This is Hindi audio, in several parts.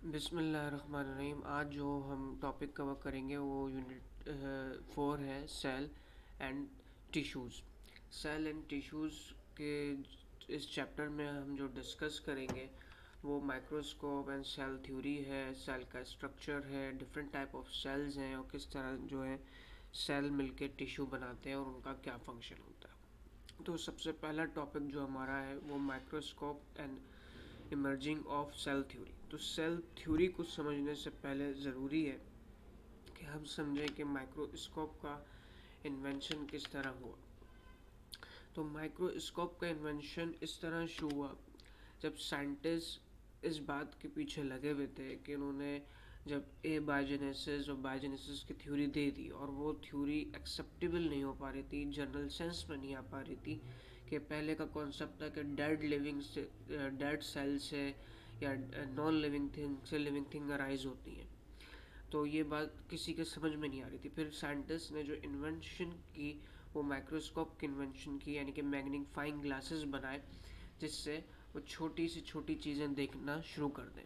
बिस्मिल्लाहिर्रहमानिर्रहीम। आज जो हम टॉपिक कवर करेंगे वो यूनिट 4 है, cell and tissues. Cell and tissues के इस चैप्टर में हम जो डिस्कस करेंगे वो माइक्रोस्कोप एंड सेल थ्योरी है, सेल का स्ट्रक्चर है, डिफरेंट टाइप ऑफ सेल्स हैं और किस तरह जो है सेल मिलके टिश्यू बनाते हैं और उनका क्या फंक्शन होता है। तो सबसे पहला टॉपिक जो हमारा है वो microscope and emerging of cell theory. तो सेल थ्योरी को समझने से पहले ज़रूरी है कि हम समझें कि माइक्रोस्कोप का इन्वेंशन किस तरह हुआ। तो माइक्रोस्कोप का इन्वेंशन इस तरह शुरू हुआ जब साइंटिस्ट इस बात के पीछे लगे हुए थे कि उन्होंने जब बायोजेनेसिस और बायोजेनेसिस की थ्योरी दे दी और वो थ्योरी एक्सेप्टेबल नहीं हो पा रही थी, जनरल सेंस में नहीं आ पा रही थी कि पहले का कॉन्सेप्ट था कि डेड सेल से या नॉन लिविंग थिंग से लिविंग थिंग अराइज होती हैं। तो ये बात किसी के समझ में नहीं आ रही थी। फिर साइंटिस्ट ने जो इन्वेंशन की वो माइक्रोस्कोप की इन्वेंशन की, यानी कि मैग्नीफाइंग ग्लासेस बनाए जिससे वो छोटी सी छोटी चीज़ें देखना शुरू कर दें।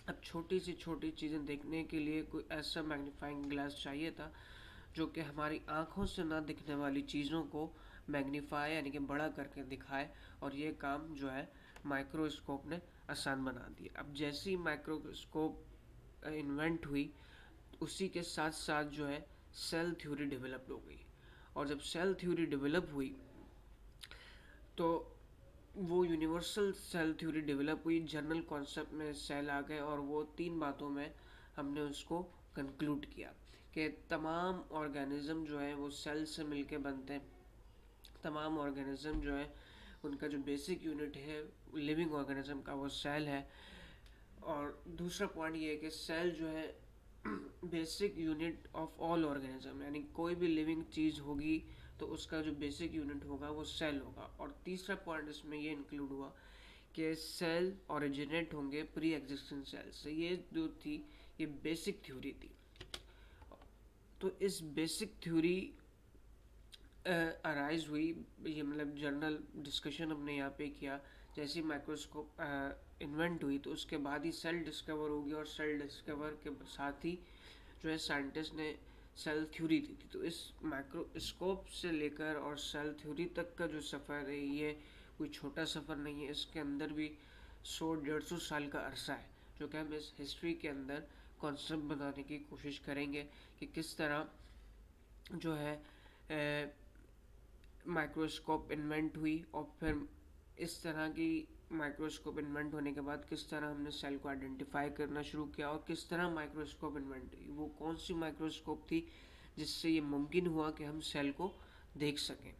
अब छोटी सी छोटी चीज़ें देखने के लिए कोई ऐसा मैग्नीफाइंग ग्लास चाहिए था जो कि हमारी आँखों से ना दिखने वाली चीज़ों को मैग्नीफाई यानी कि बड़ा करके दिखाए, और ये काम जो है माइक्रोस्कोप ने आसान बना दिया। अब जैसी माइक्रोस्कोप इन्वेंट हुई उसी के साथ साथ जो है सेल थ्योरी डेवलप हो गई, और जब सेल थ्योरी डेवलप हुई तो वो यूनिवर्सल सेल थ्योरी डेवलप हुई, जनरल कॉन्सेप्ट में सेल आ गए और वो तीन बातों में हमने उसको कंक्लूड किया कि तमाम ऑर्गेनिज्म जो है वो सेल से मिलके बनते हैं। तमाम ऑर्गेनिज्म जो है उनका जो बेसिक यूनिट है लिविंग ऑर्गेनिज्म का वो सेल है। और दूसरा पॉइंट ये है कि सेल जो है basic unit of all organism, यानी कोई भी लिविंग चीज़ होगी तो उसका जो बेसिक यूनिट होगा वो सेल होगा। और तीसरा पॉइंट इसमें ये इंक्लूड हुआ कि सेल ओरिजिनेट होंगे प्री एग्जिस्टेंट सेल से। ये जो थी ये बेसिक थ्योरी थी। तो इस बेसिक थ्योरी अराइज हुई, ये मतलब जनरल डिस्कशन हमने यहाँ पे किया। जैसे माइक्रोस्कोप इन्वेंट हुई तो उसके बाद ही सेल डिस्कवर होगी, और सेल डिस्कवर के साथ ही जो है साइंटिस्ट ने सेल थ्योरी दी थी। तो इस माइक्रोस्कोप से लेकर और सेल थ्योरी तक का जो सफ़र है ये कोई छोटा सफ़र नहीं है। इसके अंदर भी 100-150 साल का अरसा है जो कि हम इस हिस्ट्री के अंदर कॉन्सेप्ट बनाने की कोशिश करेंगे कि किस तरह जो है माइक्रोस्कोप इन्वेंट हुई, और फिर इस तरह की माइक्रोस्कोप इन्वेंट होने के बाद किस तरह हमने सेल को आइडेंटिफाई करना शुरू किया, और किस तरह माइक्रोस्कोप इन्वेंट हुई, वो कौन सी माइक्रोस्कोप थी जिससे ये मुमकिन हुआ कि हम सेल को देख सकें।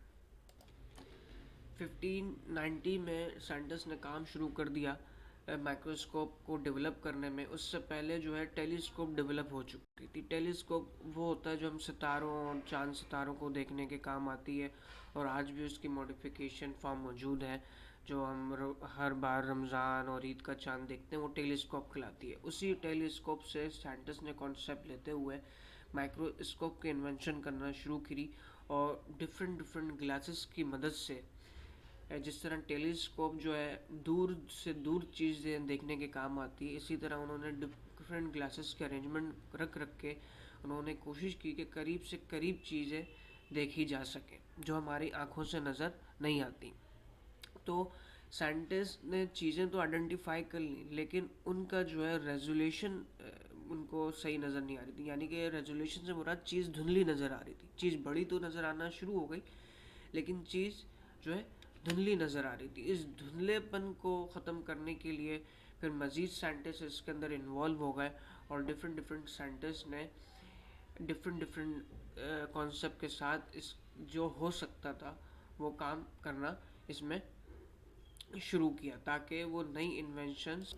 1590 में साइंटिस्ट ने काम शुरू कर दिया माइक्रोस्कोप को डेवलप करने में। उससे पहले जो है टेलीस्कोप डेवलप हो चुकी थी। टेलीस्कोप वो होता है जो हम सितारों और चांद सितारों को देखने के काम आती है, और आज भी उसकी मॉडिफिकेशन फॉर्म मौजूद है। जो हम हर बार रमज़ान और ईद का चांद देखते हैं वो टेलीस्कोप कहलाती है। उसी टेलीस्कोप से साइंटिस्ट ने कॉन्सेप्ट लेते हुए माइक्रोस्कोप के इन्वेंशन करना शुरू करी, और डिफरेंट डिफरेंट ग्लासेस की मदद से जिस तरह टेलीस्कोप जो है दूर से दूर चीज़ें देखने के काम आती है, इसी तरह उन्होंने डिफरेंट ग्लासेस के अरेंजमेंट रख रख के उन्होंने कोशिश की कि करीब से करीब चीज़ें देखी जा सकें जो हमारी आँखों से नज़र नहीं आती। तो साइंटिस्ट ने चीज़ें तो आइडेंटिफाई कर ली, लेकिन उनका जो है रेजोल्यूशन उनको सही नज़र नहीं आ रही थी। यानी कि रेजोल्यूशन से मुराद चीज़ धुंधली नज़र आ रही थी। चीज़ बड़ी तो नज़र आना शुरू हो गई, लेकिन चीज़ जो है धुंधली नज़र आ रही थी। इस धुंधलेपन को ख़त्म करने के लिए फिर मज़ीद साइंटिस्ट इसके अंदर इन्वॉल्व हो गए, और डिफरेंट डिफरेंट साइंटिस्ट ने डिफरेंट डिफरेंट कॉन्सेप्ट के साथ इस जो हो सकता था वो काम करना इसमें शुरू किया, ताकि वो नई इन्वेंशंस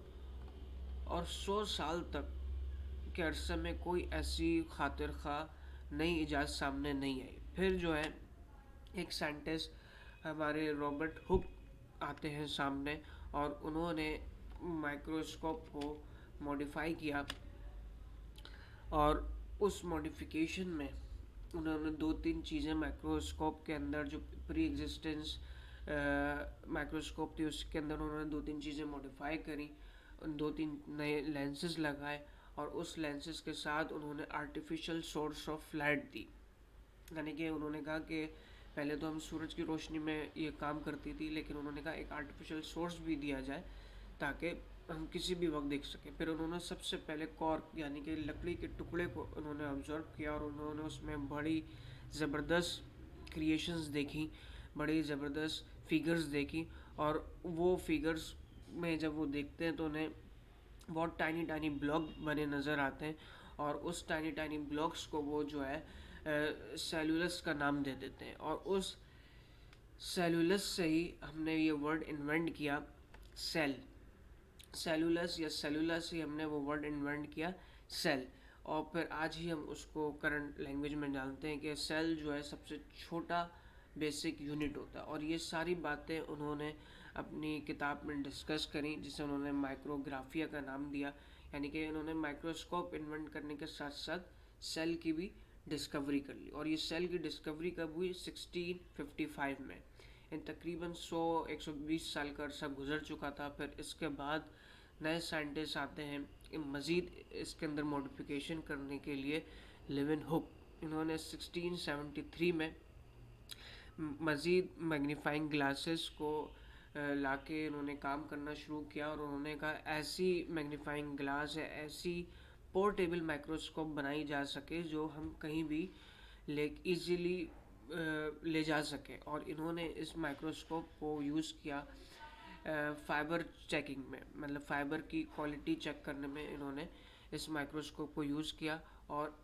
और 100 साल तक के अरसे में कोई ऐसी खातिर खा नई इजाज़ सामने नहीं आई। फिर जो है एक साइंटिस्ट हमारे रॉबर्ट हुक आते हैं सामने, और उन्होंने माइक्रोस्कोप को मॉडिफाई किया, और उस मॉडिफिकेशन में उन्होंने दो तीन चीज़ें माइक्रोस्कोप के अंदर जो प्री एग्जिस्टेंस माइक्रोस्कोप थी उसके अंदर उन्होंने दो तीन चीज़ें मॉडिफाई करी। दो तीन नए लेंसेज लगाए और उस लेंसेज के साथ उन्होंने आर्टिफिशियल सोर्स ऑफ लाइट दी। यानी कि उन्होंने कहा कि पहले तो हम सूरज की रोशनी में ये काम करती थी, लेकिन उन्होंने कहा एक आर्टिफिशियल सोर्स भी दिया जाए ताकि हम किसी भी वक्त देख सकें। फिर उन्होंने सबसे पहले कॉर्क यानी कि लकड़ी के टुकड़े को उन्होंने ऑब्जर्व किया और उन्होंने उसमें बड़ी ज़बरदस्त क्रिएशंस देखी, बड़ी ज़बरदस्त फिगर्स देखी। और वो फिगर्स में जब वो देखते हैं तो उन्हें बहुत टाइनी टाइनी ब्लॉक बने नज़र आते हैं और उस टाइनी टाइनी ब्लॉक्स को वो जो है सेलुलस का नाम दे देते हैं। और उस सेलुलस से ही हमने ये वर्ड इन्वेंट किया सेल। सेलुलस या सेलुलर से हमने वो वर्ड इन्वेंट किया सेल। और फिर आज ही हम उसको करंट लैंग्वेज में जानते हैं कि सेल जो है सबसे छोटा बेसिक यूनिट होता है। और ये सारी बातें उन्होंने अपनी किताब में डिस्कस करी, जिसे उन्होंने माइक्रोग्राफिया का नाम दिया। यानी कि उन्होंने माइक्रोस्कोप इन्वेंट करने के साथ साथ सेल की भी डिस्कवरी कर ली। और ये सेल की डिस्कवरी कब हुई? 1655 में। इन तकरीबन 100-120 साल का अरसा गुजर चुका था। फिर इसके बाद नए साइंटिस्ट आते हैं मज़ीद इसके अंदर मॉडिफिकेशन करने के लिए। लेवन हुक, इन्होंने 1673 में मज़ीद मैग्नीफाइंग ग्लासेस को लाके इन्होंने काम करना शुरू किया। और उन्होंने कहा ऐसी मैग्नीफाइंग ग्लास है, ऐसी पोर्टेबल माइक्रोस्कोप बनाई जा सके जो हम कहीं भी इजीली ले जा सके। और इन्होंने इस माइक्रोस्कोप को यूज़ किया फाइबर चेकिंग में, मतलब फ़ाइबर की क्वालिटी चेक करने में इन्होंने इस माइक्रोस्कोप को यूज़ किया। और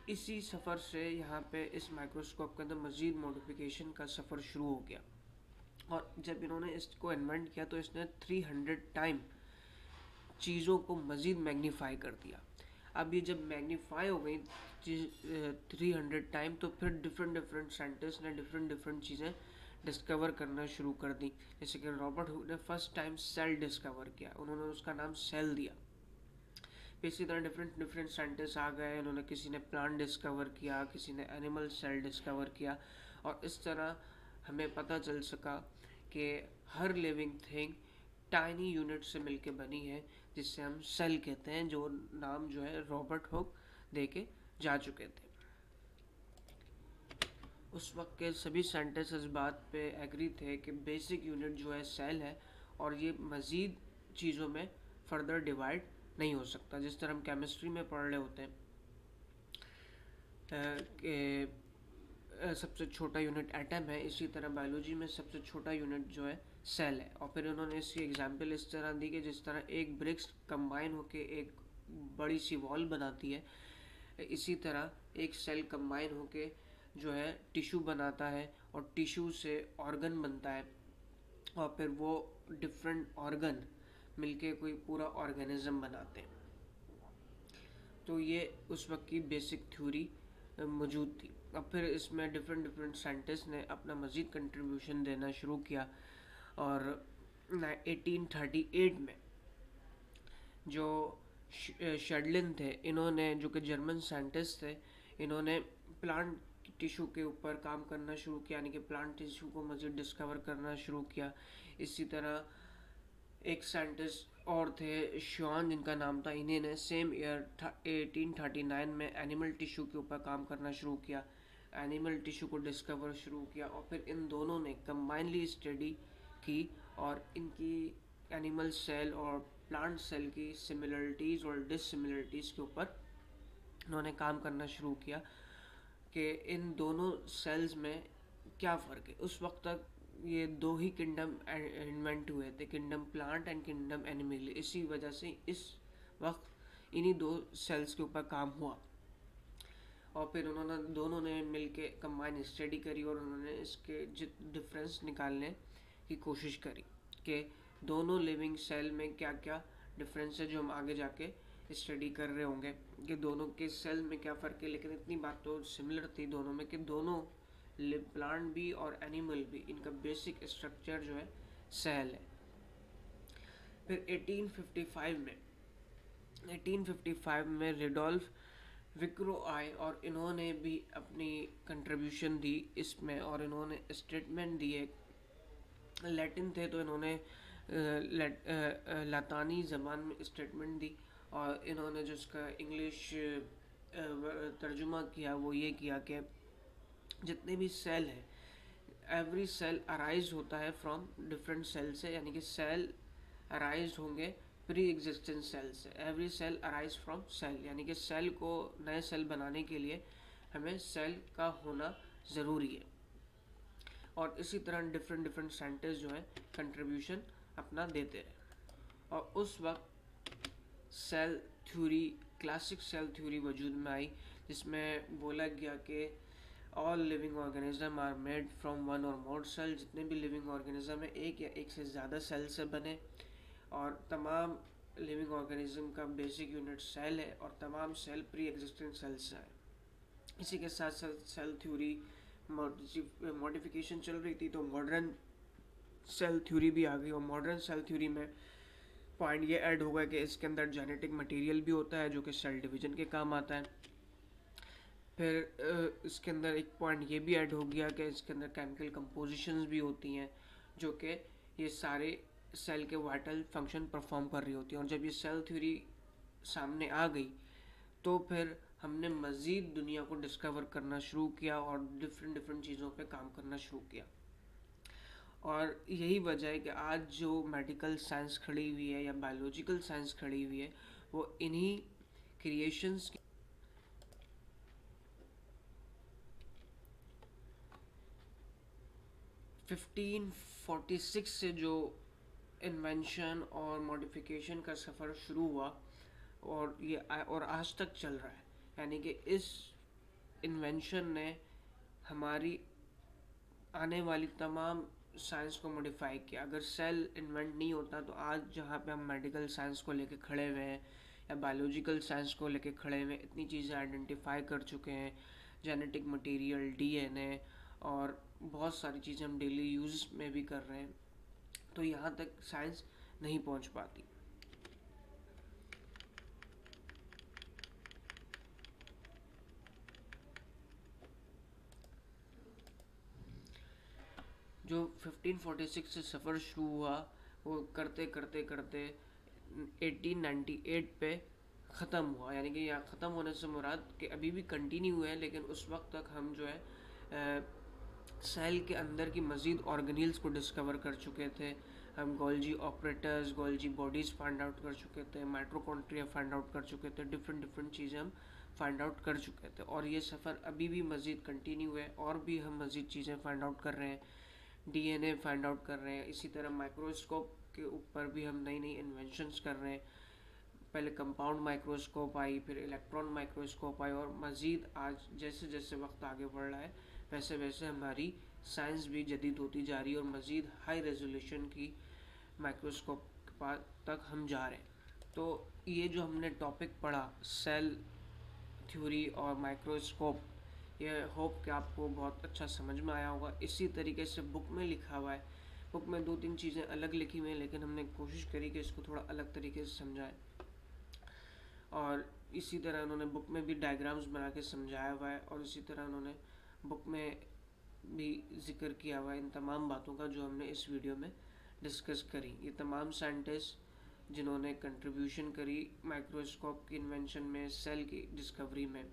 इसी सफ़र से यहाँ पे इस माइक्रोस्कोप के अंदर मज़ीद मॉडिफिकेशन का सफ़र शुरू हो गया। और जब इन्होंने इसको इन्वेंट किया तो इसने 300 टाइम चीज़ों को मज़ीद मैग्नीफाई कर दिया। अब ये जब मैग्नीफाई हो गई 300 टाइम, तो फिर डिफरेंट साइंटिस्ट ने डिफरेंट चीज़ें डिस्कवर करना शुरू कर दी। जैसे कि रॉबर्ट हुक ने फर्स्ट टाइम सेल डिस्कवर किया, उन्होंने उसका नाम सेल दिया। फिर इसी तरह डिफरेंट साइंटिस्ट आ गए, उन्होंने किसी ने प्लांट डिस्कवर किया, किसी ने एनिमल सेल डिस्कवर किया। और इस तरह हमें पता चल सका कि हर लिविंग थिंग टाइनी यूनिट से मिलके बनी है, जिससे हम सेल कहते हैं, जो नाम जो है रॉबर्ट हुक दे के जा चुके थे। उस वक्त के सभी साइंटिस्ट इस बात पे एग्री थे कि बेसिक यूनिट जो है सेल है और ये मज़ीद चीज़ों में फर्दर डिवाइड नहीं हो सकता। जिस तरह हम केमिस्ट्री में पढ़ रहे होते हैं कि सबसे छोटा यूनिट एटम है, इसी तरह बायोलॉजी में सबसे छोटा यूनिट जो है सेल है। और फिर उन्होंने इसकी एग्जांपल इस तरह दी कि जिस तरह एक ब्रिक्स कंबाइन होके एक बड़ी सी वॉल बनाती है, इसी तरह एक सेल कंबाइन होके जो है टिश्यू बनाता है और टिश्यू से ऑर्गन बनता है। और फिर वो डिफरेंट ऑर्गन मिलके कोई पूरा ऑर्गेनिज्म बनाते हैं। तो ये उस वक्त की बेसिक थ्योरी मौजूद थी। अब फिर इसमें डिफरेंट साइंटिस्ट ने अपना मज़ीद कंट्रीब्यूशन देना शुरू किया। और 1838 में जो शेडलिन थे, इन्होंने, जो कि जर्मन साइंटिस्ट थे, इन्होंने प्लांट टिश्यू के ऊपर काम करना शुरू किया, यानी कि प्लांट टिश्यू को मज़ीद डिस्कवर करना शुरू किया। इसी तरह एक साइंटिस्ट और थे शॉन, जिनका नाम था, इन्हीं ने सेम ईयर 1839 में एनिमल टिश्यू के ऊपर काम करना शुरू किया, एनिमल टिश्यू को डिस्कवर शुरू किया। और फिर इन दोनों ने कंबाइनली स्टडी की और इनकी एनिमल सेल और प्लांट सेल की सिमिलरिटीज़ और डिससिमिलरिटीज़ के ऊपर उन्होंने काम करना शुरू किया कि इन दोनों सेल्स में क्या फ़र्क है। उस वक्त तक ये दो ही किंगडम इन्वेंट हुए थे, kingdom plant and kingdom animal. इसी वजह से इस वक्त इन्हीं दो सेल्स के ऊपर काम हुआ। और फिर उन्होंने दोनों ने मिलके कंबाइन स्टडी करी और उन्होंने इसके डिफरेंस निकालने की कोशिश करी कि दोनों लिविंग सेल में क्या क्या डिफरेंस है, जो हम आगे जाके स्टडी कर रहे होंगे कि दोनों के सेल में क्या फ़र्क है। लेकिन इतनी बात तो सिमिलर थी दोनों में कि दोनों प्लांट भी और एनिमल भी, इनका बेसिक स्ट्रक्चर जो है सेल है। फिर 1855 में रिडोल्फ विक्रो आए और इन्होंने भी अपनी कंट्रीब्यूशन दी इसमें। और इन्होंने स्टेटमेंट दिए, लैटिन थे तो इन्होंने लातानी ज़बान में स्टेटमेंट दी, और इन्होंने जो इसका इंग्लिश तर्जुमा किया वो ये किया कि जितने भी सेल हैं, एवरी सेल अराइज होता है फ्रॉम डिफरेंट सेल से, यानी कि सेल अराइज होंगे प्री एग्जिस्टेंट सेल से। Every cell arise from cell, यानी कि सेल को नए सेल बनाने के लिए हमें सेल का होना ज़रूरी है। और इसी तरह डिफरेंट डिफरेंट साइंटिस्ट जो है कंट्रीब्यूशन अपना देते हैं। और उस वक्त cell theory, classic cell theory वजूद में आई, जिसमें बोला गया कि all living organism are made from one और मोर सेल। जितने भी लिविंग ऑर्गेनिज्म है एक या एक से ज़्यादा सेल से बने, और तमाम लिविंग ऑर्गेनिज्म का बेसिक यूनिट सेल है, और तमाम सेल प्री एग्जिस्टेंट सेल से है। इसी के साथ साथ सेल थ्योरी मॉडिफिकेशन चल रही थी, तो मॉडर्न सेल थ्योरी भी आ गई। और मॉडर्न सेल थ्योरी में पॉइंट ये ऐड होगा कि इसके अंदर जेनेटिक मटेरियल भी होता है जो कि सेल डिवीजन के काम आता है। फिर इसके अंदर एक पॉइंट ये भी ऐड हो गया कि इसके अंदर केमिकल कंपोजिशंस भी होती हैं जो कि ये सारे सेल के वाइटल फंक्शन परफॉर्म कर रही होती हैं। और जब ये सेल थ्योरी सामने आ गई तो फिर हमने मज़ीद दुनिया को डिस्कवर करना शुरू किया और डिफरेंट डिफरेंट चीज़ों पे काम करना शुरू किया। और यही वजह है कि आज जो मेडिकल साइंस खड़ी हुई है या बायोलॉजिकल साइंस खड़ी हुई है वो इन्हीं क्रिएशंस 1546 से जो इन्वेंशन और मॉडिफिकेशन का सफ़र शुरू हुआ और आज तक चल रहा है। यानी कि इस इन्वेंशन ने हमारी आने वाली तमाम साइंस को मॉडिफाई किया। अगर सेल इन्वेंट नहीं होता तो आज जहाँ पे हम मेडिकल साइंस को लेके खड़े हुए हैं या बायोलॉजिकल साइंस को लेके खड़े हुए हैं, इतनी चीज़ें आइडेंटिफाई कर चुके हैं, जेनेटिक मटेरियल, डीएनए और बहुत सारी चीज़ें हम डेली यूज़ में भी कर रहे हैं, तो यहाँ तक साइंस नहीं पहुँच पाती। जो 1546 से सफ़र शुरू हुआ वो करते करते करते 1898 पे ख़त्म हुआ। यानी कि यहाँ ख़त्म होने से मुराद कि अभी भी कंटिन्यू हुए हैं, लेकिन उस वक्त तक हम जो है सेल के अंदर की मज़ीद ऑर्गेनील्स को डिस्कवर कर चुके थे। हम Golgi operators, Golgi bodies find out कर चुके थे, माइटोकॉन्ड्रिया फाइंड आउट कर चुके थे, डिफरेंट डिफरेंट चीज़ें हम फाइंड आउट कर चुके थे। और ये सफ़र अभी भी मज़ीद कंटिन्यू है, और भी हम मज़ीद चीज़ें फाइंड आउट कर रहे हैं, डीएनए फाइंड आउट कर रहे हैं। इसी तरह माइक्रोस्कोप के ऊपर भी हम नई नई इन्वेंशंस कर रहे हैं। पहले कंपाउंड माइक्रोस्कोप आई, फिर इलेक्ट्रॉन माइक्रोस्कोप आई, और मज़ीद आज जैसे जैसे वक्त आगे बढ़ रहा है वैसे वैसे हमारी साइंस भी जदीद होती जा रही है, और मज़ीद हाई रेजोल्यूशन की माइक्रोस्कोप तक हम जा रहे हैं। तो ये जो हमने टॉपिक पढ़ा सेल थ्योरी और माइक्रोस्कोप, ये होप कि आपको बहुत अच्छा समझ में आया होगा। इसी तरीके से बुक में लिखा हुआ है, बुक में 2-3 चीज़ें अलग लिखी हुई हैं, लेकिन हमने कोशिश करी कि इसको थोड़ा अलग तरीके से समझाएं। और इसी तरह उन्होंने बुक में भी डायग्राम्स बना के समझाया हुआ है, और इसी तरह उन्होंने बुक में भी जिक्र किया हुआ है इन तमाम बातों का जो हमने इस वीडियो में डिस्कस करी। ये तमाम साइंटिस्ट जिन्होंने कंट्रीब्यूशन करी माइक्रोस्कोप की इन्वेंशन में, सेल की डिस्कवरी में,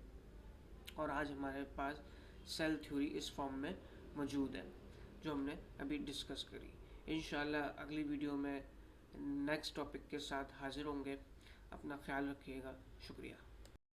और आज हमारे पास सेल थ्योरी इस फॉर्म में मौजूद है जो हमने अभी डिस्कस करी। इंशाल्लाह अगली वीडियो में नेक्स्ट टॉपिक के साथ हाजिर होंगे। अपना ख्याल रखिएगा। शुक्रिया।